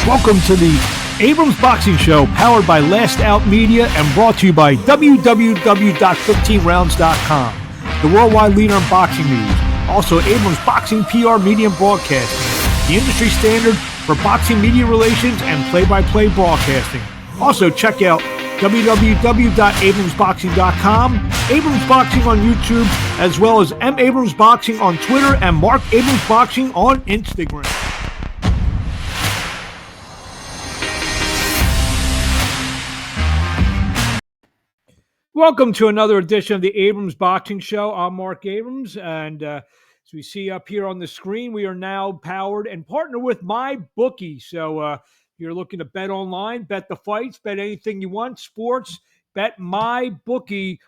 Welcome to the Abrams Boxing Show, powered by Last Out Media and brought to you by www.15rounds.com, the worldwide leader in boxing news. Also, Abrams Boxing PR Media and Broadcasting, the industry standard for boxing media relations and play-by-play broadcasting. Also, check out www.abramsboxing.com, Abrams Boxing on YouTube, as well as M. Abrams Boxing on Twitter and Marc Abrams Boxing on Instagram. Welcome to another edition of the Abrams Boxing Show. I'm Marc Abrams, and as we see up here on the screen, we are now powered and partnered with MyBookie. So if you're looking to bet online, bet the fights, bet anything you want, sports, bet MyBookie.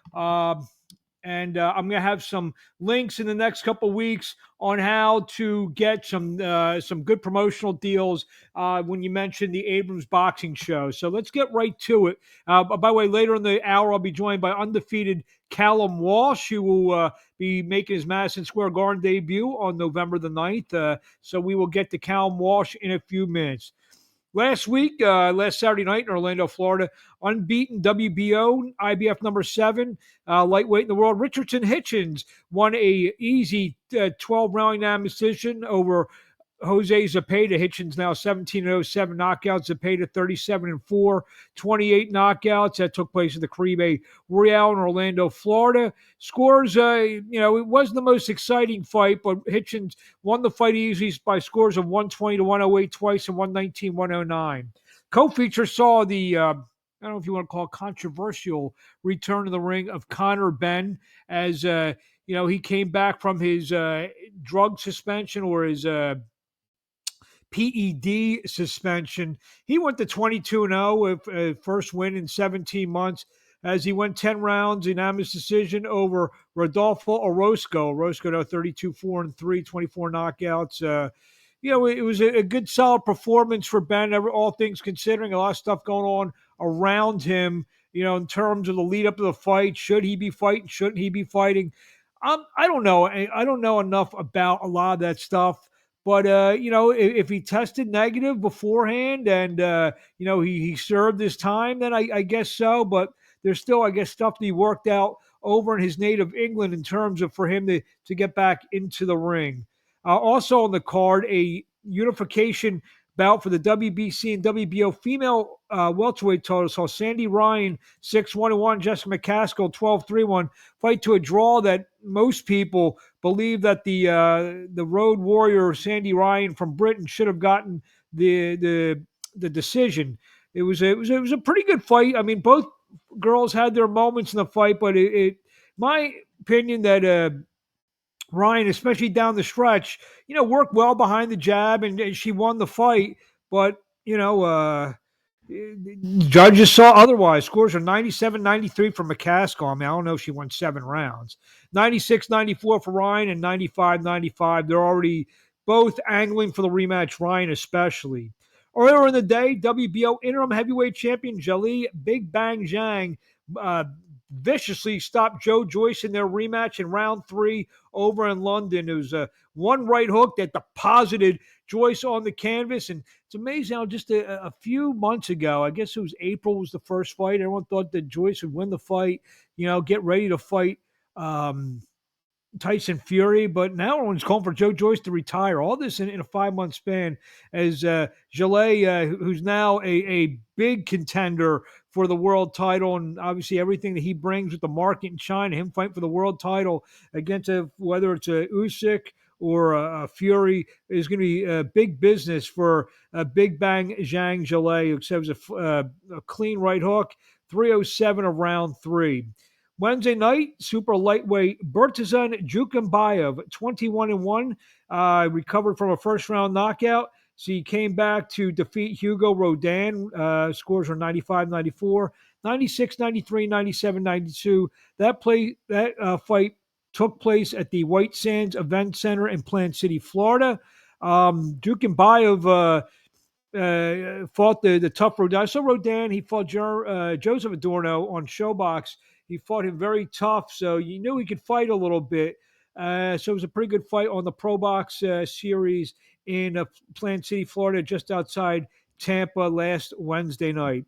And I'm going to have some links in the next couple of weeks on how to get some good promotional deals when you mention the Abrams Boxing Show. So let's get right to it. By the way, later in the hour, I'll be joined by undefeated Callum Walsh, who will be making his Madison Square Garden debut on November the 9th. So we will get to Callum Walsh in a few minutes. Last Saturday night in Orlando, Florida, unbeaten WBO, IBF number 7, lightweight in the world, Richardson Hitchens won a easy 12-round unanimous decision over Jose Zepeda. Hitchens now 17-0, 7 knockouts. Zepeda 37-4, 28 knockouts. That took place at the Caribe Royale in Orlando, Florida. Scores, it wasn't the most exciting fight, but Hitchens won the fight easily by scores of 120-108 twice and 119-109. Co-feature saw the I don't know if you want to call it controversial return to the ring of Conor Benn as he came back from his drug suspension or his PED suspension. He went to 22-0 with a first win in 17 months as he went 10 rounds, unanimous decision over Rodolfo Orozco. Orozco now 32-4-3, 24 knockouts. It was a good, solid performance for Ben, all things considering. A lot of stuff going on around him, in terms of the lead up to the fight. Should he be fighting? Shouldn't he be fighting? I don't know. I don't know enough about a lot of that stuff. But, if he tested negative beforehand and, he served his time, then I guess so. But there's still, I guess, stuff to be worked out over in his native England in terms of for him to get back into the ring. Also on the card, a unification bout for the WBC and WBO female welterweight titles saw Sandy Ryan 6-1-1, Jessica McCaskill 12-3-1, fight to a draw that most people believe that the road warrior Sandy Ryan from Britain should have gotten the decision. It was a pretty good fight. I mean, both girls had their moments in the fight, but my opinion that Ryan, especially down the stretch, worked well behind the jab, and she won the fight. But, judges saw otherwise. Scores are 97-93 for McCaskill. I mean, I don't know if she won 7 rounds. 96-94 for Ryan and 95-95. They're already both angling for the rematch, Ryan especially. Earlier in the day, WBO interim heavyweight champion Zhilei Big Bang Zhang viciously stopped Joe Joyce in their rematch in round 3 over in London. It was one right hook that deposited Joyce on the canvas. And it's amazing how just a few months ago, I guess it was April was the first fight, everyone thought that Joyce would win the fight, get ready to fight Tyson Fury, but now everyone's calling for Joe Joyce to retire. All this in a 5-month span as Zhilei, who's now a big contender for the world title, and obviously everything that he brings with the market in China, him fighting for the world title against whether it's a Usyk or a Fury, is going to be a big business for Big Bang Zhang Zhilei, who says a clean right hook, 307 of round 3. Wednesday night, super lightweight Bertazan Jukambayev, 21-1, recovered from a first-round knockout. So he came back to defeat Hugo Rodin. Scores were 95-94, 96-93, 97-92. That fight took place at the White Sands Event Center in Plant City, Florida. Jukambayev fought the tough Rodin. So Rodin, he fought Joseph Adorno on Showbox. He fought him very tough, so you knew he could fight a little bit. So it was a pretty good fight on the Pro Box series in Plant City, Florida, just outside Tampa last Wednesday night.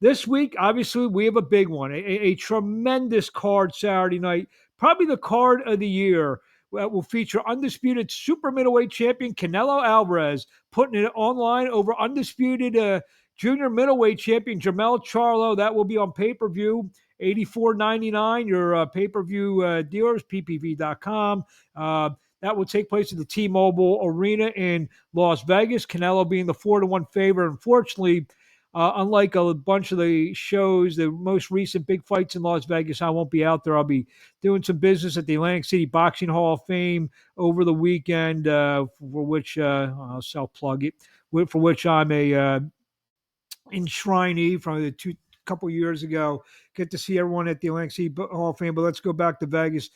This week, obviously, we have a big one, a tremendous card Saturday night, probably the card of the year. Will feature undisputed super middleweight champion Canelo Alvarez putting it online over undisputed junior middleweight champion Jermell Charlo. That will be on pay-per-view, $84.99. Your pay-per-view dealers, ppv.com. That will take place at the T-Mobile Arena in Las Vegas. Canelo being the 4-1 favorite. Unfortunately, unlike a bunch of the shows, the most recent big fights in Las Vegas, I won't be out there. I'll be doing some business at the Atlantic City Boxing Hall of Fame over the weekend, for which I'll self-plug it, for which I'm a enshrinee from the couple years ago. Get to see everyone at the Atlantic City Hall of Fame, but let's go back to Vegas.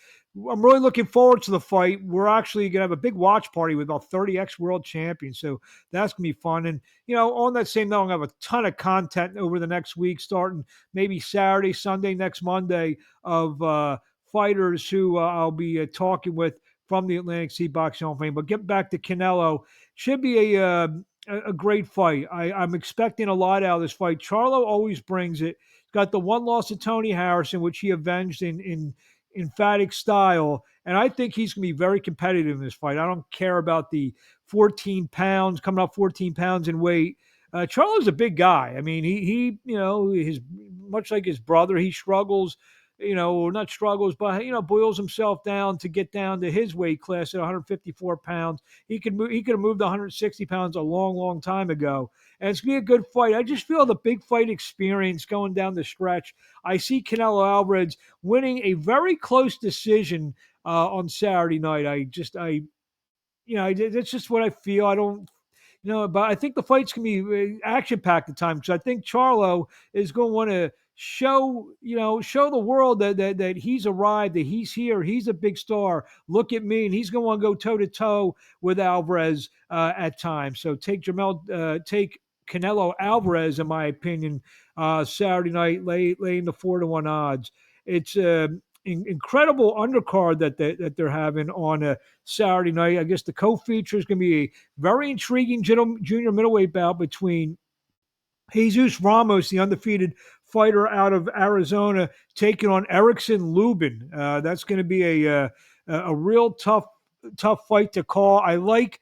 I'm really looking forward to the fight. We're actually going to have a big watch party with about 30 ex-world champions, so that's going to be fun. And, on that same note, I'm going to have a ton of content over the next week, starting maybe Saturday, Sunday, next Monday, of fighters who I'll be talking with from the Atlantic City Boxing Hall of Fame. But get back to Canelo. Should be a great fight. I'm expecting a lot out of this fight. Charlo always brings it. He's got the one loss to Tony Harrison, which he avenged in emphatic style. And I think he's going to be very competitive in this fight. I don't care about the 14 pounds, coming up 14 pounds in weight. Charlo's a big guy. I mean, he his much like his brother, he struggles, or not struggles, but boils himself down to get down to his weight class at 154 pounds. He could have moved 160 pounds a long, long time ago. And it's going to be a good fight. I just feel the big fight experience going down the stretch. I see Canelo Alvarez winning a very close decision on Saturday night. That's just what I feel. I don't, but I think the fight's going to be action-packed at times, because I think Charlo is going to want to show the world that he's arrived, that he's here, he's a big star. Look at me, and he's going to want to go toe-to-toe with Alvarez at times. So take Canelo Alvarez, in my opinion, Saturday night, laying the 4-1 odds. It's incredible undercard that they're having on Saturday night. I guess the co-feature is going to be a very intriguing junior middleweight bout between Jesus Ramos, the undefeated fighter out of Arizona, taking on Erickson Lubin. That's going to be a real tough fight to call. I like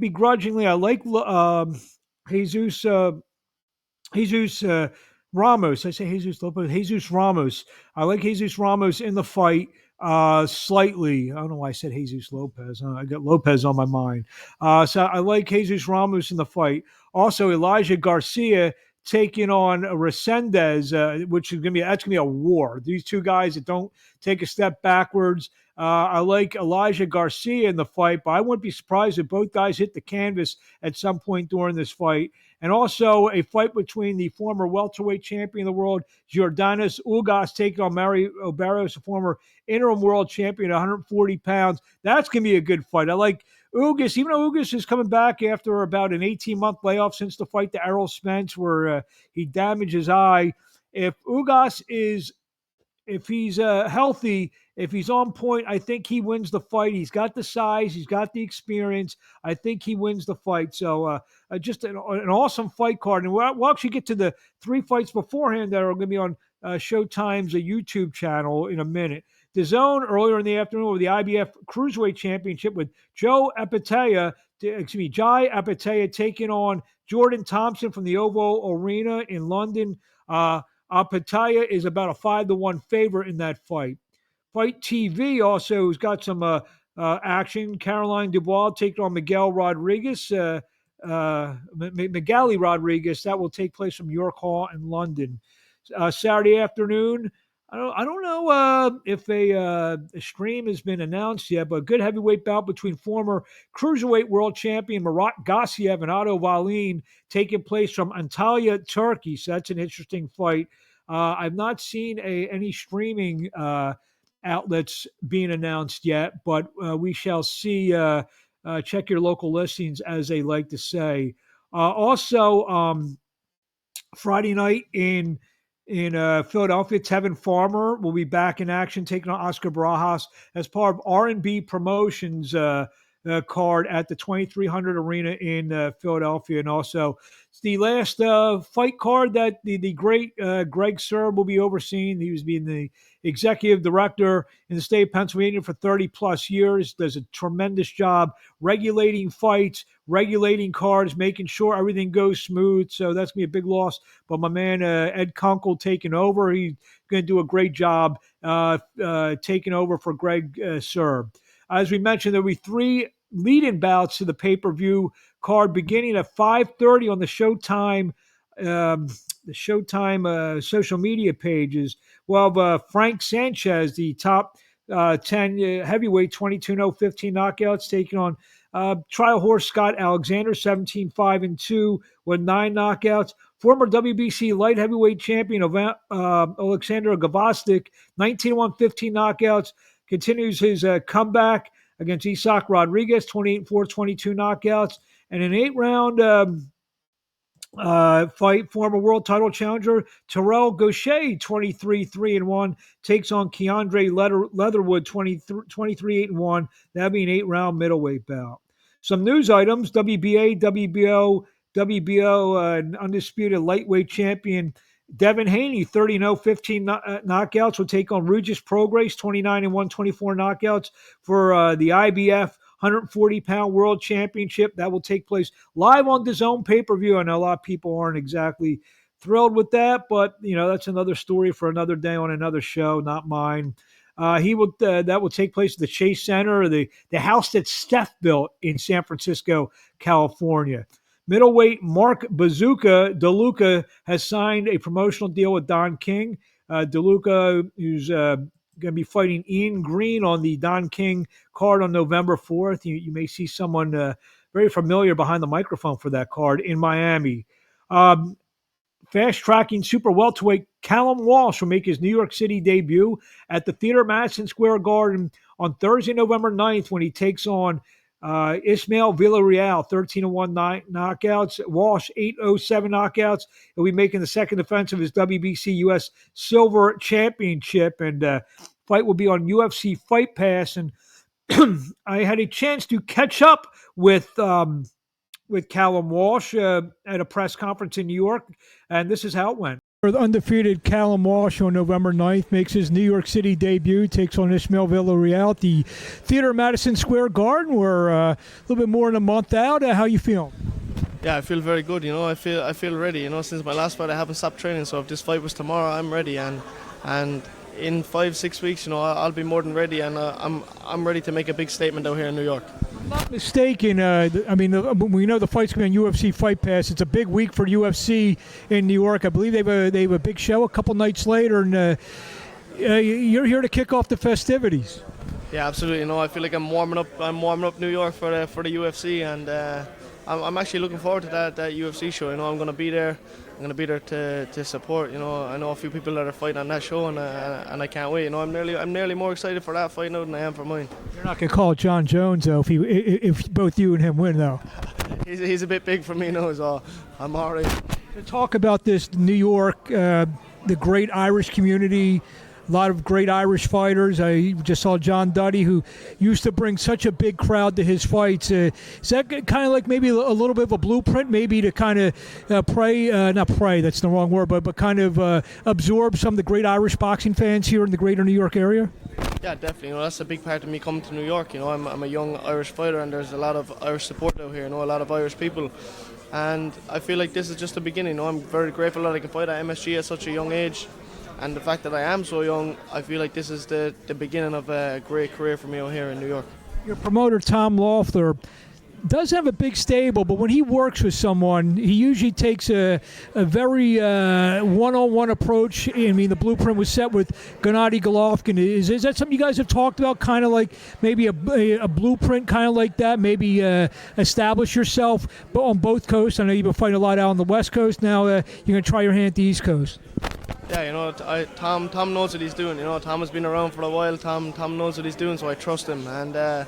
begrudgingly. I like Jesus. Jesus Ramos. I say Jesus Lopez. Jesus Ramos. I like Jesus Ramos in the fight slightly. I don't know why I said Jesus Lopez. I got Lopez on my mind. So I like Jesus Ramos in the fight. Also, Elijah Garcia taking on Resendez, which is that's gonna be a war. These two guys that don't take a step backwards. I like Elijah Garcia in the fight, but I wouldn't be surprised if both guys hit the canvas at some point during this fight. And also a fight between the former welterweight champion of the world, Jordanis Ugas, taking on Mario Barrios, a former interim world champion at 140 pounds. That's going to be a good fight. I like Ugas, even though Ugas is coming back after about an 18-month layoff since the fight to Errol Spence, where he damaged his eye. If he's healthy, if he's on point, I think he wins the fight. He's got the size. He's got the experience. I think he wins the fight. So just an awesome fight card. And we'll actually get to the three fights beforehand that are going to be on Showtime's YouTube channel in a minute. DAZN earlier in the afternoon with the IBF Cruiserweight Championship with Jai Apatia taking on Jordan Thompson from the Oval Arena in London. Apatia is about a 5-1 favorite in that fight. Fight TV also has got some action. Caroline Dubois taking on Miguel Rodriguez, Magali Rodriguez. That will take place from York Hall in London. Saturday afternoon. I don't know if a stream has been announced yet, but a good heavyweight bout between former cruiserweight world champion Murat Gassiev and Otto Wallin taking place from Antalya, Turkey. So that's an interesting fight. I've not seen any streaming outlets being announced yet, but we shall see. Check your local listings, as they like to say. Also, Friday night in Philadelphia, Tevin Farmer will be back in action, taking on Oscar Barajas as part of R&B Promotions card at the 2300 Arena in Philadelphia. And also, it's the last fight card that the great Greg Serb will be overseeing. He was being the executive director in the state of Pennsylvania for 30 plus years, does a tremendous job regulating fights, regulating cards, making sure everything goes smooth. So that's going to be a big loss. But my man Ed Kunkel taking over. He's going to do a great job taking over for Greg Serb. As we mentioned, there will be 3 lead-in bouts to the pay-per-view card beginning at 5:30 on the Showtime social media pages. We'll have Frank Sanchez, the top 10 heavyweight, 22-0, 15 knockouts, taking on trial horse Scott Alexander, 17-5-2 with 9 knockouts. Former WBC light heavyweight champion Alexander Gavostik, 19-1, 15 knockouts, continues his comeback against Isaac Rodriguez, 28-4, 22 knockouts. And an 8-round fight, former world title challenger Terrell Gaucher, 23-3-1, takes on Keandre Leatherwood, 23-8-1. That'd be an 8-round middleweight bout. Some news items: WBA, WBO undisputed lightweight champion Devin Haney, 30-0, 15 knockouts, will take on Regis Prograis, 29-1, 24 knockouts for the IBF 140-pound world championship. That will take place live on DAZN pay-per-view. I know a lot of people aren't exactly thrilled with that, but that's another story for another day on another show, not mine. That will take place at the Chase Center, the house that Steph built in San Francisco, California. Middleweight Marc DeLuca has signed a promotional deal with Don King. DeLuca, who's going to be fighting Ian Green on the Don King card on November 4th. You may see someone very familiar behind the microphone for that card in Miami. Fast-tracking super welterweight Callum Walsh will make his New York City debut at the Theater Madison Square Garden on Thursday, November 9th, when he takes on Ismael Villarreal, 13-1 knockouts. Walsh, 8-7 knockouts. He'll be making the second defense of his WBC US Silver Championship, and fight will be on UFC Fight Pass. And I had a chance to catch up with Callum Walsh at a press conference in New York, and this is how it went. The undefeated Callum Walsh on November 9th makes his New York City debut, takes on Ismael Villarreal at the Theater Madison Square Garden. We're a little bit more than a month out. How you feeling? Yeah, I feel very good. I feel ready. Since my last fight, I haven't stopped training. So if this fight was tomorrow, I'm ready. And in 5-6 weeks, I'll be more than ready. And I'm ready to make a big statement out here in New York. Not mistaken. We know the fight's going to be on UFC Fight Pass. It's a big week for UFC in New York. I believe they have a big show a couple nights later, and you're here to kick off the festivities. Yeah, absolutely. I feel like I'm warming up New York for the UFC, and I'm actually looking forward to that UFC show. I'm going to be there. I'm going to be there to support. I know a few people that are fighting on that show, and I can't wait. I'm nearly more excited for that fight now than I am for mine. You're not going to call it John Jones though if both you and him win though. He's a bit big for me now, so I'm all right. To talk about this New York, the great Irish community. A lot of great Irish fighters. I just saw John Duddy, who used to bring such a big crowd to his fights. Is that kind of like maybe a little bit of a blueprint, maybe to kind of not pray, that's the wrong word, but kind of absorb some of the great Irish boxing fans here in the greater New York area? Yeah, definitely. That's a big part of me coming to New York. I'm a young Irish fighter, and there's a lot of Irish support out here. A lot of Irish people. And I feel like this is just the beginning. I'm very grateful that I can fight at MSG at such a young age. And the fact that I am so young, I feel like this is the beginning of a great career for me out here in New York. Your promoter, Tom Loeffler, does have a big stable, but when he works with someone, he usually takes a very one-on-one approach. The blueprint was set with Gennady Golovkin. Is that something you guys have talked about, kind of like maybe a blueprint kind of like that, maybe establish yourself on both coasts? I know you've been fighting a lot out on the West Coast. Now you're going to try your hand at the East Coast. Yeah, Tom knows what he's doing. Tom has been around for a while. Tom knows what he's doing, so I trust him. And I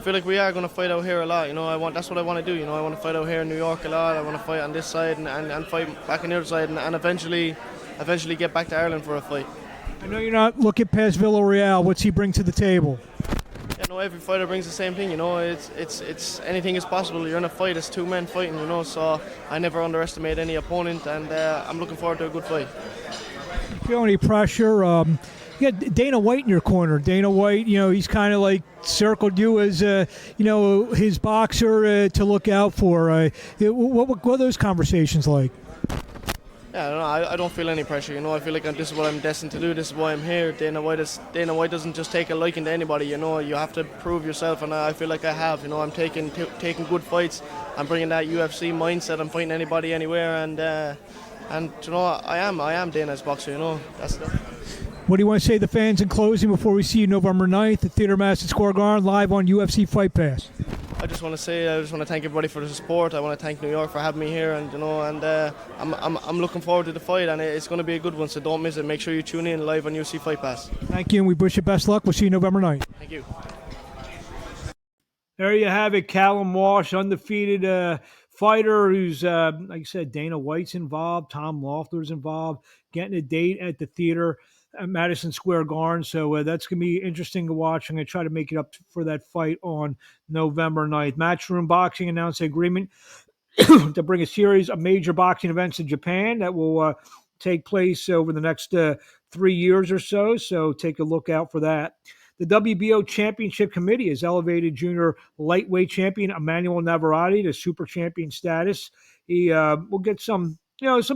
feel like we are going to fight out here a lot. That's what I want to do. I want to fight out here in New York a lot. I want to fight on this side and fight back on the other side, and eventually get back to Ireland for a fight. I know you're not looking past Villarreal. What's he bring to the table? Yeah, Every fighter brings the same thing. It's anything is possible. You're in a fight. It's two men fighting. So I never underestimate any opponent, and I'm looking forward to a good fight. Feel any pressure? You got Dana White in your corner. Dana White, he's kind of like circled you as, his boxer to look out for. What are those conversations like? Yeah, I don't feel any pressure. I feel like this is what I'm destined to do. This is why I'm here. Dana White doesn't just take a liking to anybody. You have to prove yourself, and I feel like I have. I'm taking good fights. I'm bringing that UFC mindset. I'm fighting anybody, anywhere, and I am Dana's boxer. That's the. What do you want to say to the fans in closing before we see you November 9th at Theater Madison Square Garden live on UFC Fight Pass? I just want to thank everybody for the support. I want to thank New York for having me here, and I'm looking forward to the fight, and it's going to be a good one. So don't miss it. Make sure you tune in live on UFC Fight Pass. Thank you, and we wish you best luck. We'll see you November 9th. Thank you. There you have it, Callum Walsh, undefeated fighter who's, like I said, Dana White's involved, Tom Loeffler's involved, getting a date at the theater at Madison Square Garden. So that's going to be interesting to watch. I'm going to try to make it up for that fight on November 9th. Matchroom Boxing announced an agreement to bring a series of major boxing events to Japan that will take place over the next 3 years or so. So take a look out for that. The WBO Championship Committee has elevated junior lightweight champion Emmanuel Navarrete to super champion status. He will get some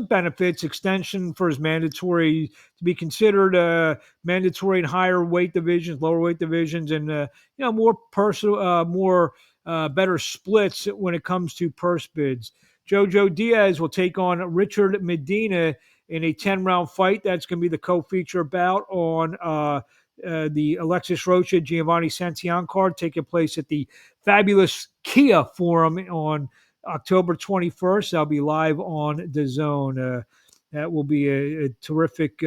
benefits, extension for his mandatory to be considered mandatory in higher weight divisions, lower weight divisions, and more personal, better splits when it comes to purse bids. Jojo Diaz will take on Richard Medina in a 10-round fight. That's going to be the co-feature bout on the Alexis Rocha Giovanni Santillan card, taking place at the fabulous Kia Forum on October 21st. I'll be live on DAZN. That will be a terrific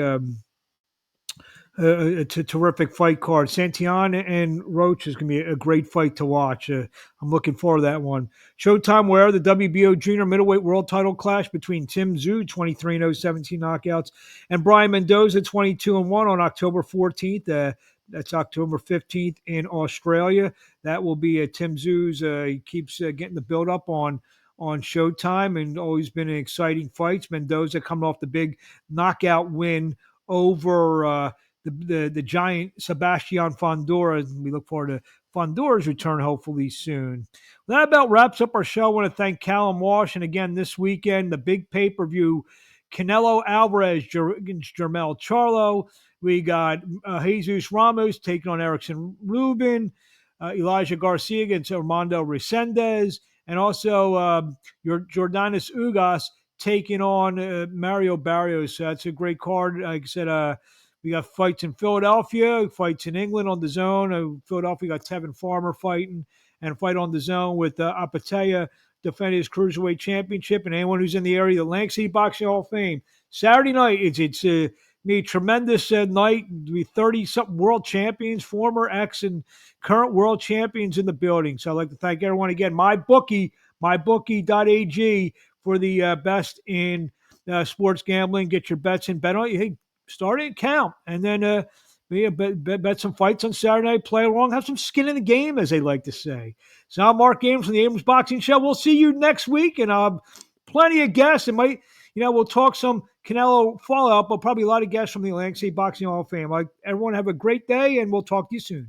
terrific fight card. Santillan and Roach is going to be a great fight to watch. I'm looking forward to that one. Showtime where the WBO Junior Middleweight World Title clash between Tim Tszyu, 23-0, 17 knockouts, and Brian Mendoza, 22-1 on October 14th. That's October 15th in Australia. That will be Tim Tszyu's. He keeps getting the build-up on Showtime, and always been an exciting fights. Mendoza coming off the big knockout win over the giant Sebastian Fondora. We look forward to Fondora's return hopefully soon. Well, that about wraps up our show. I want to thank Callum Walsh. And again, this weekend, the big pay-per-view, Canelo Alvarez against Jermell Charlo. We got Jesus Ramos taking on Erickson Rubin, Elijah Garcia against Armando Resendez, and also your Jordanis Ugas taking on Mario Barrios. So that's a great card. Like I said, we got fights in Philadelphia, fights in England on DAZN. Philadelphia got Tevin Farmer fighting, and a fight on DAZN with Apatea defending his Cruiserweight Championship. And anyone who's in the area, the Atlantic City Boxing Hall of Fame. Saturday night, it's a tremendous night. We 30-something world champions, former ex and current world champions in the building. So I'd like to thank everyone again. MyBookie.ag for the best in sports gambling. Get your bets in. Bet on it. Hey, start it, count, and then bet some fights on Saturday night. Play along, have some skin in the game, as they like to say. So I'm Marc Abrams from the Abrams Boxing Show. We'll see you next week, and plenty of guests. It might, we'll talk some Canelo follow-up, but probably a lot of guests from the Atlantic City Boxing Hall of Fame. Everyone have a great day, and we'll talk to you soon.